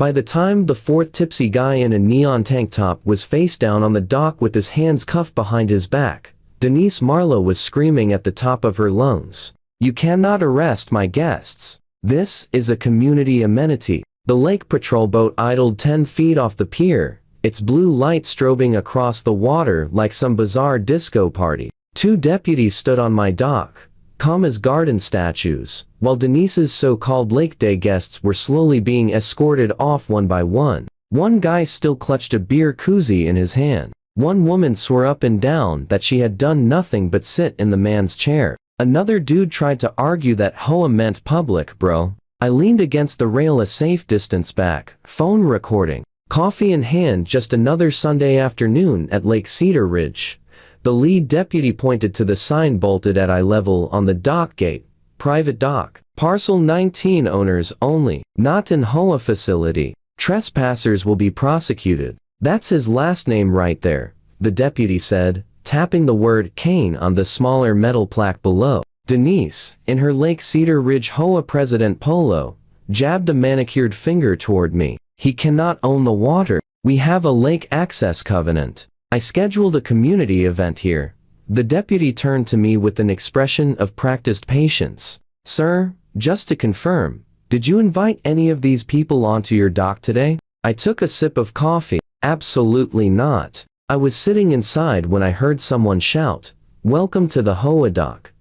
By the time the fourth tipsy guy in a neon tank top was face down on the dock with his hands cuffed behind his back, Denise Marlowe was screaming at the top of her lungs, "You cannot arrest my guests. This is a community amenity." The lake patrol boat idled 10 feet off the pier, its blue light strobing across the water like some bizarre disco party. 2 deputies stood on my dock, calm as garden statues, while Denise's so-called lake day guests were slowly being escorted off one by one. One guy still clutched a beer koozie in his hand. One woman swore up and down that she had done nothing but sit in the man's chair. Another dude tried to argue that HOA meant public, bro. I leaned against the rail a safe distance back, phone recording, coffee in hand. Just another Sunday afternoon at Lake Cedar Ridge. The lead deputy pointed to the sign bolted at eye level on the dock gate. Private dock. Parcel 19 owners only. Not in HOA facility. Trespassers will be prosecuted. That's his last name right there, the deputy said, tapping the word Kane on the smaller metal plaque below. Denise, in her Lake Cedar Ridge HOA president polo, jabbed a manicured finger toward me. He cannot own the water. We have a lake access covenant. I scheduled a community event here. The deputy turned to me with an expression of practiced patience. Sir, just to confirm, did you invite any of these people onto your dock today? I took a sip of coffee. Absolutely not. I was sitting inside when I heard someone shout, "Welcome to the HOA dock."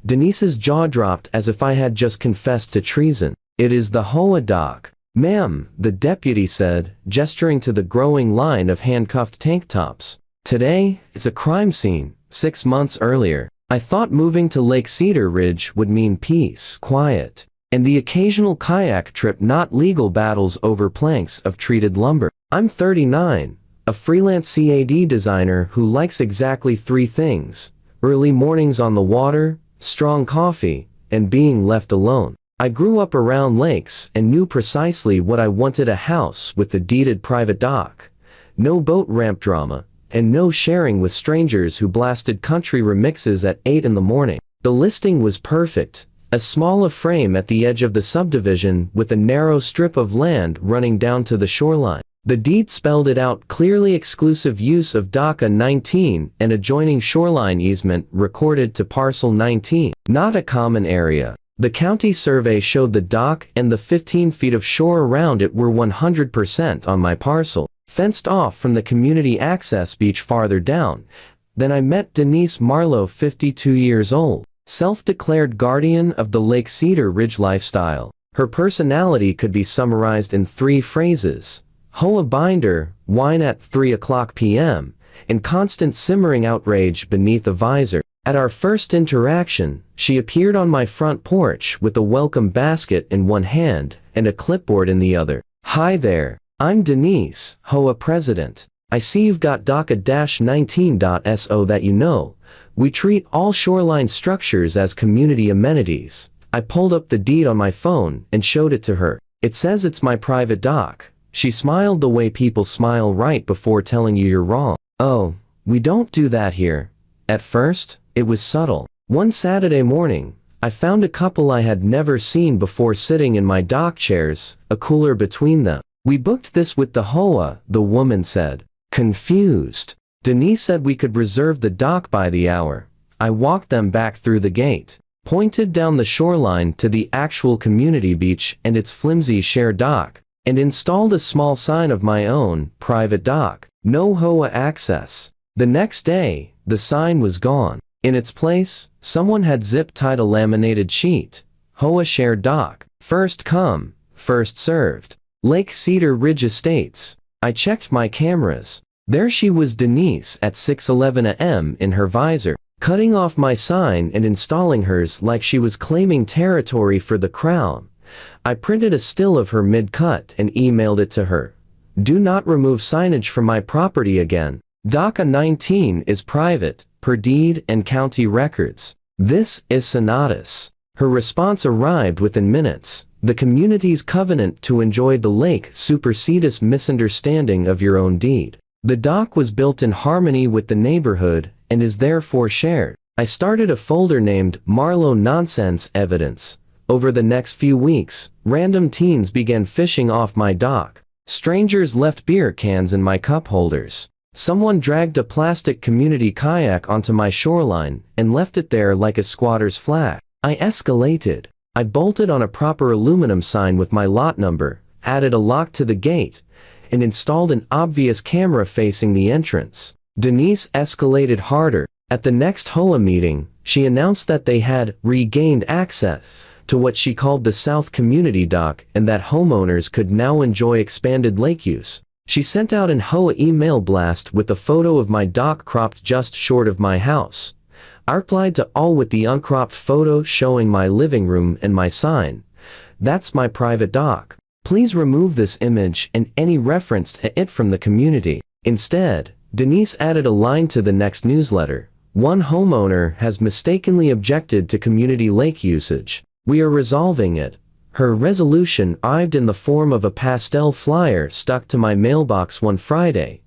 Denise's jaw dropped as if I had just confessed to treason. It is the HOA dock. Ma'am, the deputy said, gesturing to the growing line of handcuffed tank tops. Today, it's a crime scene. 6 months earlier, I thought moving to Lake Cedar Ridge would mean peace, quiet, and the occasional kayak trip, not legal battles over planks of treated lumber. I'm 39, a freelance CAD designer who likes exactly 3 things: early mornings on the water, strong coffee, and being left alone. I grew up around lakes and knew precisely what I wanted: a house with a deeded private dock, no boat ramp drama, and no sharing with strangers who blasted country remixes at 8 in the morning. The listing was perfect: a small frame at the edge of the subdivision with a narrow strip of land running down to the shoreline. The deed spelled it out clearly: exclusive use of Dock 19 and adjoining shoreline easement recorded to parcel 19, not a common area. The county survey showed the dock and the 15 feet of shore around it were 100% on my parcel, fenced off from the community access beach farther down. Then I met Denise Marlowe, 52 years old, self-declared guardian of the Lake Cedar Ridge lifestyle. Her personality could be summarized in 3 phrases: HOA binder, wine at 3:00 p.m., and constant simmering outrage beneath a visor. At our first interaction, she appeared on my front porch with a welcome basket in one hand and a clipboard in the other. "Hi there. I'm Denise, HOA president. I see you've got DOCA-19.so that you know. We treat all shoreline structures as community amenities." I pulled up the deed on my phone and showed it to her. "It says it's my private dock." She smiled the way people smile right before telling you you're wrong. "Oh, we don't do that here." At first, it was subtle. One Saturday morning, I found a couple I had never seen before sitting in my dock chairs, a cooler between them. "We booked this with the HOA," the woman said. Confused. Denise said we could reserve the dock by the hour. I walked them back through the gate, pointed down the shoreline to the actual community beach and its flimsy shared dock, and installed a small sign of my own: private dock, no HOA access. The next day, the sign was gone. In its place, someone had zip-tied a laminated sheet: HOA shared dock, first come, first served. Lake Cedar Ridge Estates. I checked my cameras. There she was, Denise, at 6:11 a.m. in her visor, cutting off my sign and installing hers like she was claiming territory for the crown. I printed a still of her mid-cut and emailed it to her. "Do not remove signage from my property again. DOCA 19 is private, per deed and county records. This is Sonatus." Her response arrived within minutes: "The community's covenant to enjoy the lake supersedes misunderstanding of your own deed. The dock was built in harmony with the neighborhood and is therefore shared." I started a folder named Marlowe Nonsense Evidence. Over the next few weeks, random teens began fishing off my dock. Strangers left beer cans in my cup holders. Someone dragged a plastic community kayak onto my shoreline and left it there like a squatter's flag. I escalated. I bolted on a proper aluminum sign with my lot number, added a lock to the gate, and installed an obvious camera facing the entrance. Denise escalated harder. At the next HOA meeting, she announced that they had regained access to what she called the South Community Dock and that homeowners could now enjoy expanded lake use. She sent out an HOA email blast with a photo of my dock cropped just short of my house. I replied to all with the uncropped photo showing my living room and my sign. "That's my private dock. Please remove this image and any reference to it from the community." Instead, Denise added a line to the next newsletter. "One homeowner has mistakenly objected to community lake usage. We are resolving it." Her resolution arrived in the form of a pastel flyer stuck to my mailbox one Friday.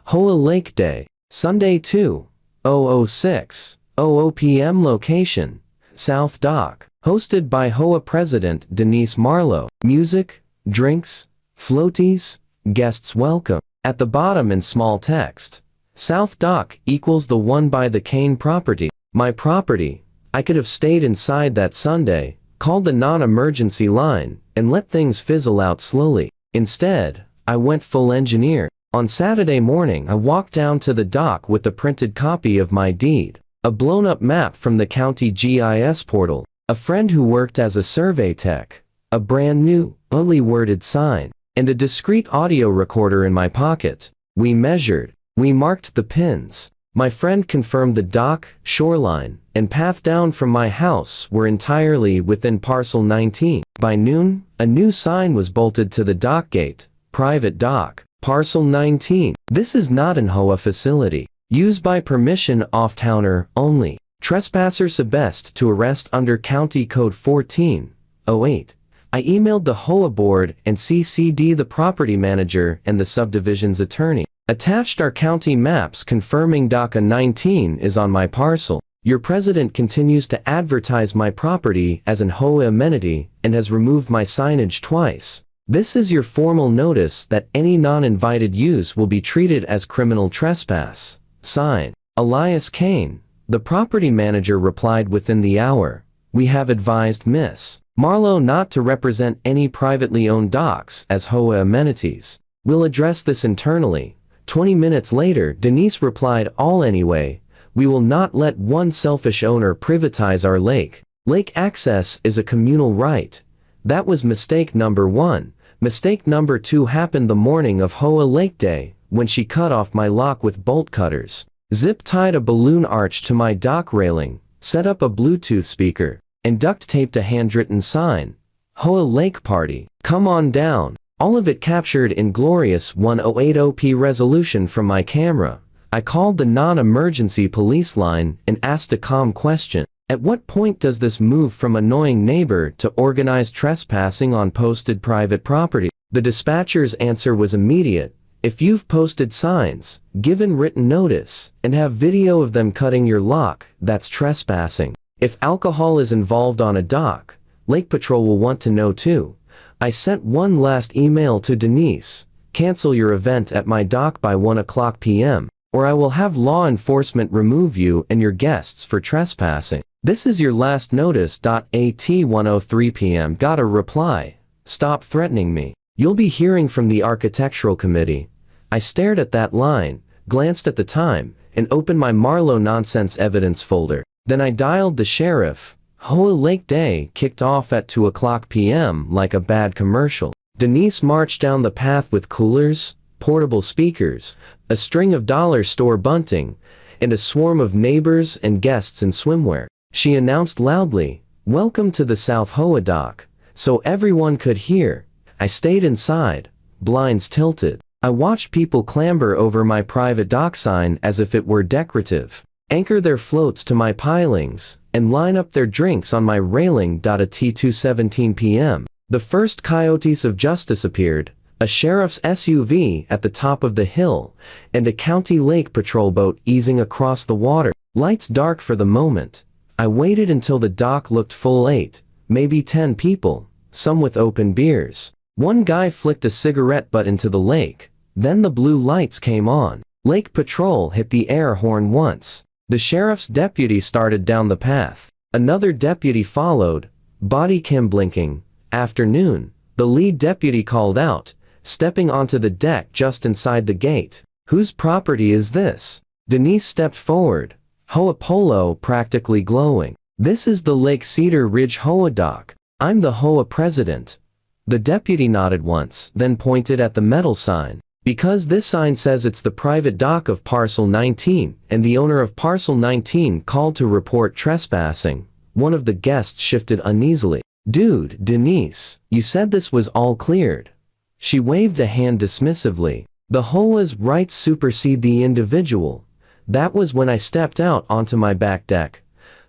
HOA Lake Day, Sunday 2/006:00 p.m. Location, South Dock. Hosted by HOA President Denise Marlowe. Music, drinks, floaties, guests welcome. At the bottom in small text, South Dock equals the one by the Kane property. My property. I could have stayed inside that Sunday, called the non-emergency line, and let things fizzle out slowly. Instead, I went full engineer. On Saturday morning I walked down to the dock with a printed copy of my deed, a blown-up map from the county GIS portal, a friend who worked as a survey tech, a brand new, ugly worded sign, and a discreet audio recorder in my pocket. We measured. We marked the pins. My friend confirmed the dock, shoreline, and path down from my house were entirely within parcel 19. By noon, a new sign was bolted to the dock gate. Private dock, parcel 19. This is not an HOA facility. Used by permission off-towner only. Trespassers best to arrest under County Code 14/08. I emailed the HOA board and CC'd the property manager and the subdivision's attorney. Attached are county maps confirming DACA 19 is on my parcel. Your president continues to advertise my property as an HOA amenity and has removed my signage twice. This is your formal notice that any non-invited use will be treated as criminal trespass. Sign. Elias Kane. The property manager replied within the hour. We have advised Miss Marlowe not to represent any privately owned docks as HOA amenities. We'll address this internally. 20 minutes later, Denise replied, all anyway. We will not let one selfish owner privatize our lake. Lake access is a communal right. That was mistake number 1. Mistake number 2 happened the morning of HOA Lake Day, when she cut off my lock with bolt cutters, zip-tied a balloon arch to my dock railing, set up a Bluetooth speaker, and duct-taped a handwritten sign. HOA Lake Party. Come on down. All of it captured in glorious 1080p resolution from my camera. I called the non-emergency police line and asked a calm question. At what point does this move from annoying neighbor to organized trespassing on posted private property? The dispatcher's answer was immediate. If you've posted signs, given written notice, and have video of them cutting your lock, that's trespassing. If alcohol is involved on a dock, Lake Patrol will want to know too. I sent one last email to Denise. Cancel your event at my dock by 1:00 p.m. or I will have law enforcement remove you and your guests for trespassing. This is your last notice. At 1:03 p.m. Got a reply. Stop threatening me. You'll be hearing from the architectural committee. I stared at that line, glanced at the time, and opened my Marlowe nonsense evidence folder. Then I dialed the sheriff. HOA Lake Day kicked off at 2:00 p.m. like a bad commercial. Denise marched down the path with coolers, portable speakers, a string of dollar store bunting, and a swarm of neighbors and guests in swimwear. She announced loudly, "Welcome to the South HOA Dock," so everyone could hear. I stayed inside, blinds tilted. I watched people clamber over my private dock sign as if it were decorative, anchor their floats to my pilings, and line up their drinks on my railing. At 2:17 p.m., the first coyotes of justice appeared, a sheriff's SUV at the top of the hill, and a county lake patrol boat easing across the water. Lights dark for the moment. I waited until the dock looked full 8, maybe 10 people, some with open beers. One guy flicked a cigarette butt into the lake. Then the blue lights came on. Lake Patrol hit the air horn once. The sheriff's deputy started down the path. Another deputy followed, body cam blinking. Afternoon, the lead deputy called out, stepping onto the deck just inside the gate. Whose property is this? Denise stepped forward, HOA polo practically glowing. This is the Lake Cedar Ridge HOA dock. I'm the HOA president. The deputy nodded once, then pointed at the metal sign. Because this sign says it's the private dock of Parcel 19, and the owner of Parcel 19 called to report trespassing. One of the guests shifted uneasily. Dude, Denise, you said this was all cleared. She waved a hand dismissively. The HOA's rights supersede the individual. That was when I stepped out onto my back deck.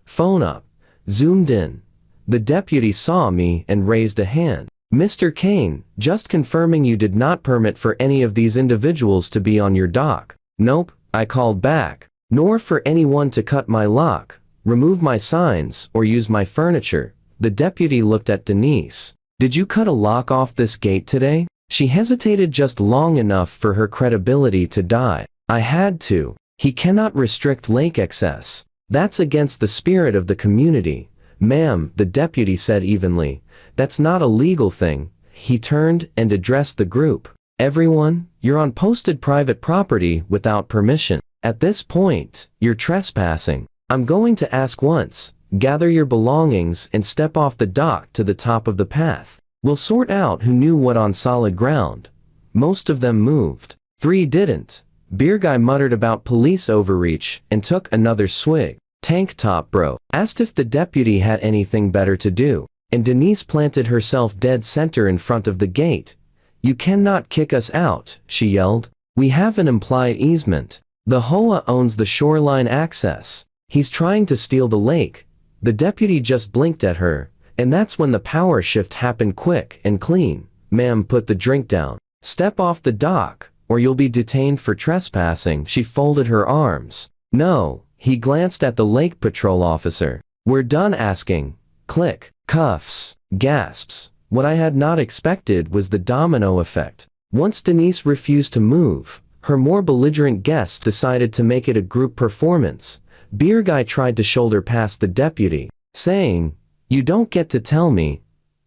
Phone up. Zoomed in. The deputy saw me and raised a hand. Mr. Kane, just confirming you did not permit for any of these individuals to be on your dock. Nope, I called back. Nor for anyone to cut my lock, remove my signs, or use my furniture. The deputy looked at Denise. Did you cut a lock off this gate today? She hesitated just long enough for her credibility to die. I had to. He cannot restrict lake access. That's against the spirit of the community. Ma'am, the deputy said evenly. That's not a legal thing. He turned and addressed the group. Everyone, you're on posted private property without permission. At this point, you're trespassing. I'm going to ask once. Gather your belongings and step off the dock to the top of the path. We'll sort out who knew what on solid ground. Most of them moved. 3 didn't. Beer guy muttered about police overreach and took another swig. Tank top bro asked if the deputy had anything better to do, and Denise planted herself dead center in front of the gate. You cannot kick us out, she yelled. We have an implied easement. The HOA owns the shoreline access. He's trying to steal the lake. The deputy just blinked at her, and that's when the power shift happened quick and clean. Ma'am, put the drink down. Step off the dock, or you'll be detained for trespassing. She folded her arms. No, he glanced at the lake patrol officer. We're done asking. Click. Cuffs. Gasps. What I had not expected was the domino effect. Once Denise refused to move, her more belligerent guests decided to make it a group performance. Beer guy tried to shoulder past the deputy, saying, you don't get to tell me.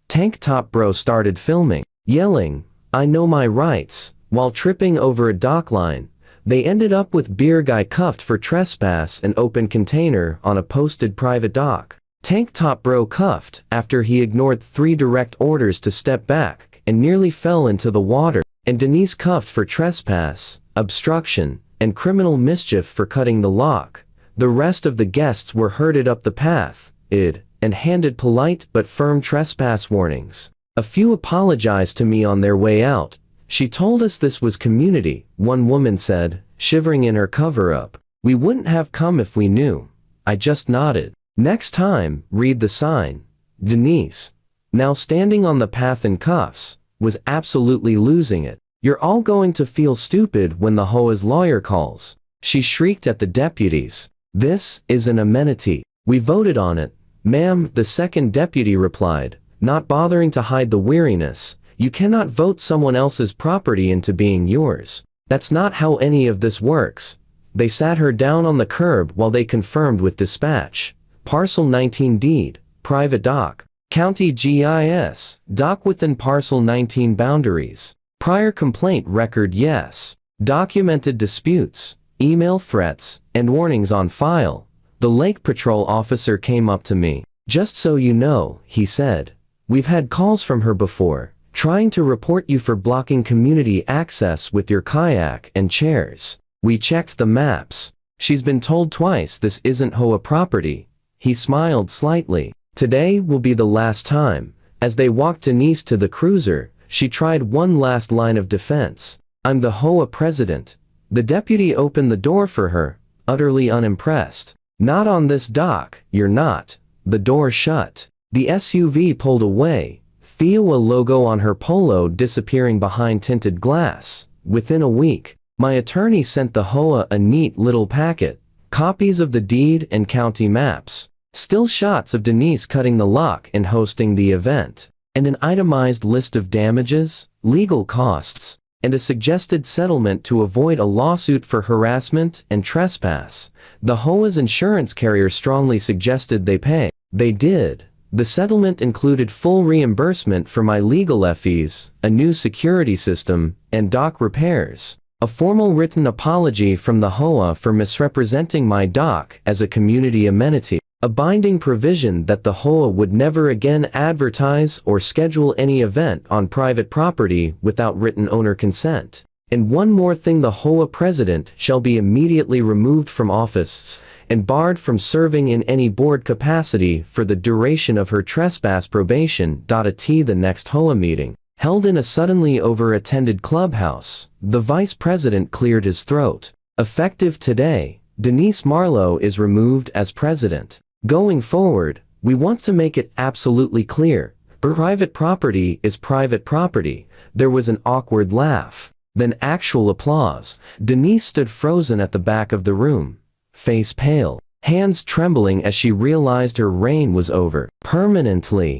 Tank top bro started filming, yelling, I know my rights, while tripping over a dock line. They ended up with beer guy cuffed for trespass and open container on a posted private dock. Tank top bro cuffed after he ignored 3 direct orders to step back and nearly fell into the water, and Denise cuffed for trespass, obstruction, and criminal mischief for cutting the lock. The rest of the guests were herded up the path, and handed polite but firm trespass warnings. A few apologized to me on their way out. She told us this was community, one woman said, shivering in her cover-up. We wouldn't have come if we knew. I just nodded. Next time, read the sign. Denise, now standing on the path in cuffs, was absolutely losing it. You're all going to feel stupid when the HOA's lawyer calls. She shrieked at the deputies. This is an amenity. We voted on it. Ma'am, the second deputy replied, not bothering to hide the weariness. You cannot vote someone else's property into being yours. That's not how any of this works. They sat her down on the curb while they confirmed with dispatch. Parcel 19 deed, private dock. County GIS, dock within Parcel 19 boundaries. Prior complaint record yes. Documented disputes, email threats, and warnings on file. The Lake Patrol officer came up to me. Just so you know, he said. We've had calls from her before, trying to report you for blocking community access with your kayak and chairs. We checked the maps. She's been told twice this isn't HOA property. He smiled slightly. Today will be the last time. As they walked Denise to the cruiser, she tried one last line of defense. I'm the HOA president. The deputy opened the door for her, utterly unimpressed. Not on this dock, you're not. The door shut. The SUV pulled away, HOA logo on her polo disappearing behind tinted glass. Within a week, my attorney sent the HOA a neat little packet, copies of the deed and county maps, still shots of Denise cutting the lock and hosting the event. and an itemized list of damages, legal costs, and a suggested settlement to avoid a lawsuit for harassment and trespass. The HOA's insurance carrier strongly suggested they pay. They did. The settlement included full reimbursement for my legal fees, a new security system, and dock repairs. A formal written apology from the HOA for misrepresenting my dock as a community amenity. A binding provision that the HOA would never again advertise or schedule any event on private property without written owner consent. And one more thing: the HOA president shall be immediately removed from office and barred from serving in any board capacity for the duration of her trespass probation. At the next HOA meeting, held in a suddenly over-attended clubhouse, the vice president cleared his throat. Effective today, Denise Marlowe is removed as president. Going forward, we want to make it absolutely clear: private property is private property. There was an awkward laugh, then actual applause. Denise stood frozen at the back of the room, face pale, hands trembling as she realized her reign was over permanently.